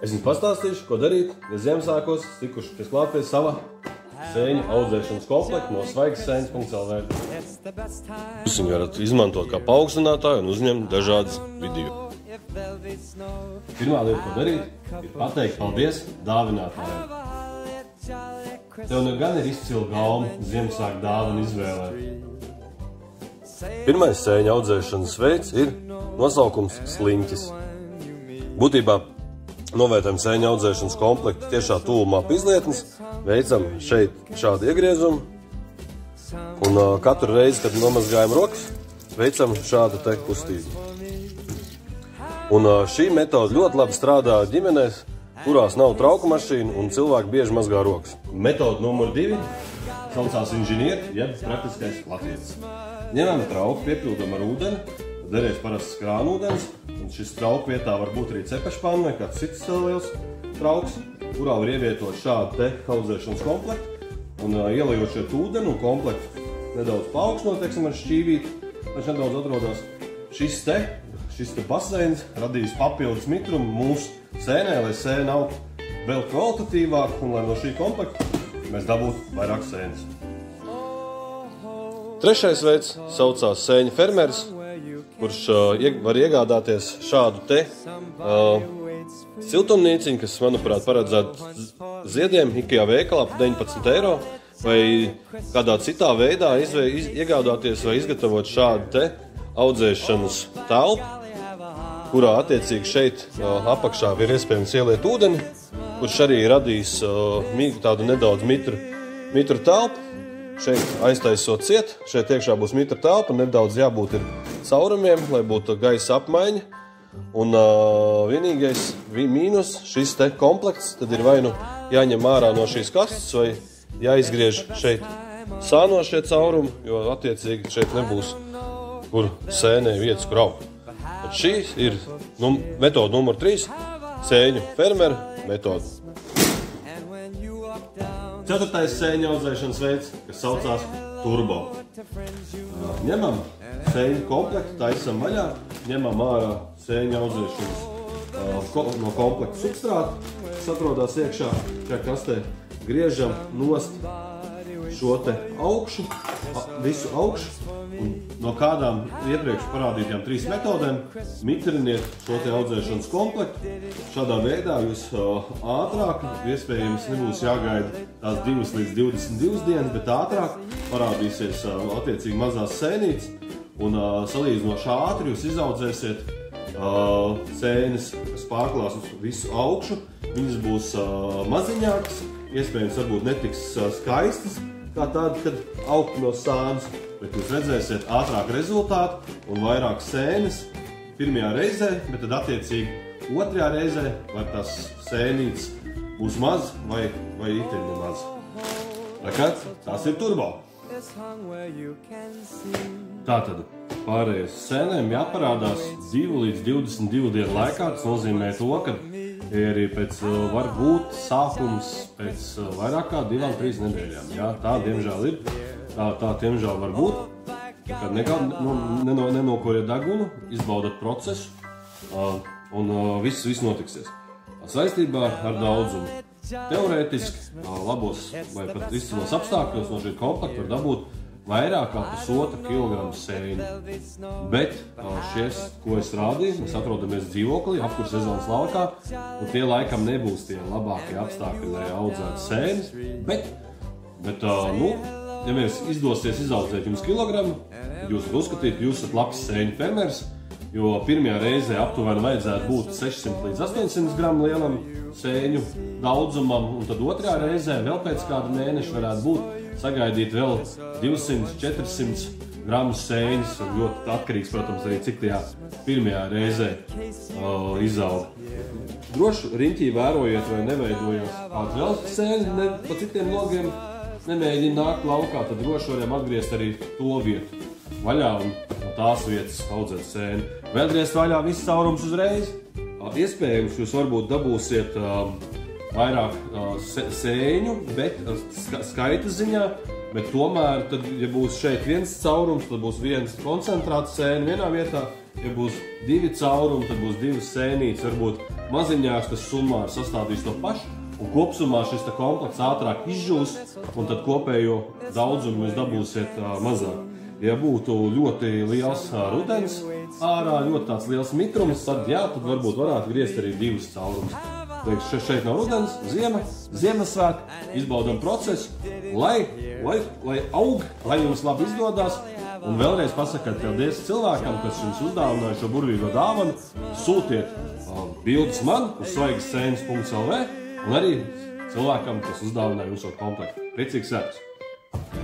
Es jums pastāstīšu, ko darīt, ja Ziemassvētkos tikuši klāt pie sava sēņu audzēšanas komplekta no svaigsēnes.lv. Jūs viņu varat izmantot kā paaugstinātāju un uzņemt dažādas video. Pirmā lieta, ko darīt, ir pateikt paldies dāvinātājiem. Tev nu gan ir izcila gauma Ziemassvētku dāvanu izvēlē. Pirmais sēņu audzēšanas veids ir nosaukums sliņķis. Būtībā novērtējam sēņu audzēšanas komplektu tiešā tuvumā pie izlietnes, veicam šeit šādu iegriezumu, un katru reizi, kad nomazgājam rokas, veicam šādu te kustību. Un šī metode ļoti labi strādā ģimenēs, kurās nav trauku mašīnu un cilvēki bieži mazgā rokas. Metode numur 2 saucās inženieri, jeb praktiskais latvietis. Ņemam trauku, piepildam ar ūdeni, derēs parasts krānūdens, un šis trauku vietā var būt arī cepešpanna vai kāds cits liels trauks, kurā var ievietot šādu te audzēšanas komplektu, un ielejot šeit ūdeni un komplektu nedaudz paaugstinot, teiksim, ar šķīvīti, viņš nedaudz atrodas. Šis te baseins radīs papildus mitrumu mūsu sēnē, lai sēne aug vēl kvalitatīvāk un lai no šī komplekta mēs dabūtu vairāk sēnes. Trešais veids saucās sēņu fermeris, kurš var iegādāties šādu te siltumnīciņu, kas, manuprāt, paredzētu ziediem IKEA veikalā par 19 eiro, vai kādā citā veidā iegādāties vai izgatavot šādu te audzēšanas telpu, kurā attiecīgi šeit apakšā ir iespējams ieliet ūdeni, kurš arī radīs tādu nedaudz mitru telpu. Šeit aiztaisot ciet, šeit iekšā būs mitra telpa, nedaudz jābūt ir caurumiem, lai būtu gaisa apmaiņa. Un vienīgais mīnus šis te komplekts, tad ir vai nu jāņem ārā no šīs kastes, vai jāizgriež šeit sānošie caurumi, jo attiecīgi šeit nebūs, kur sēnē vietas, kur aug. Šī ir metode numur 3, sēņu fermeru metode. Ceturtais sēņu audzēšanas veids, kas saucās turbo. Ņemam sēņu komplektu, taisam vaļā, ņemam ārā sēņu audzēšanas no komplekta substrātu, kas atrodas iekšā šajā kastē, griežam nost šo te augšu, visu augšu, un no kādām iepriekš parādītajām 3 metodēm mitriniet šo te audzēšanas komplektu. Šādā veidā jūs ātrāk, iespējams, nebūs jāgaida tās 2 līdz 22 dienas, bet ātrāk parādīsies attiecīgi mazās sēnītes, un salīdzinoši ātri jūs izaudzēsiet sēnes, kas pārklās uz visu augšu. Viņas būs maziņākas, iespējams, varbūt netiks skaistas, kā tāda, kad augt no sānas, bet jūs redzēsiet ātrāk rezultātu un vairāk sēnes pirmajā reizē, bet tad attiecīgi otrajā reizē vai tās sēnītes būs maz vai iteni maz. Tātad tās ir turbo. Tātad pārējais sēnēm jāparādās 2 līdz 22 dienu laikā. Tas nozīmē to, ka arī var būt sākums pēc vairāk kā 2-3 nedēļām. Jā, tā diemžēl ir. Tā diemžēl var būt. Kad nenokoriet degunu, izbaudat procesu un viss notiksies. Saistībā ar daudzumu. Teorētiski labos vai pat izcilos apstākļos no šī komplekta var dabūt vairāk kā 1,5 kilogramu sēņu. Bet šies, ko es rādīju, mēs atrodamies dzīvoklī, apkurs sezonas laukā, un tie laikam nebūs tie labākie apstākļi, lai audzētu sēnes. Bet ja mēs izdosies izaudzēt jums kilogramu, jūs varat uzskatīt, ka jūs esat labs sēņu fermeris, jo pirmajā reizē aptuveni vajadzētu būt 600 līdz 800 gramu lielam sēņu daudzumam, un tad otrajā reizē vēl pēc kāda mēneša varētu būt sagaidīt vēl 200-400 gramus sēņas, un ļoti atkarīgs, protams, arī cik tajā pirmajā reizē izaug. Droši riņķī vērojiet vai neveidojot kādu vēl sēni pa citiem logiem, nemēģina nākt laukā, tad droši varam atgriezt arī to vietu vaļā un no tās vietas audzēt sēni. Vēl griezt vaļā viss caurums uzreiz. Iespējams, jūs varbūt dabūsiet vairāk sēņu, bet skaita ziņā, bet tomēr, tad, ja būs šeit viens caurums, tad būs viens koncentrāts sēni vienā vietā, ja būs 2 caurumi, tad būs 2 sēnītes, varbūt maziņāks tas summārs sastādīs to pašu, un kopsumā šis komplekts ātrāk izžūs, un tad kopējo daudzumu jūs dabūsiet mazāk. Ja būtu ļoti liels rudens ārā, ļoti tāds liels mitrums, tad jā, tad varbūt varētu griezt arī 2 caurumus. Šeit nav rudens, Ziemassvētki, izbaudam procesu, lai aug, lai jums labi izdodas. Un vēlreiz pasakiet paldies cilvēkam, kas jums uzdāvināja šo burvīgo dāvanu. Sūtiet bildes man uz svaigascenas.lv un arī cilvēkam, kas uzdāvināja jums šo komplektu. Priecīgs svētkus!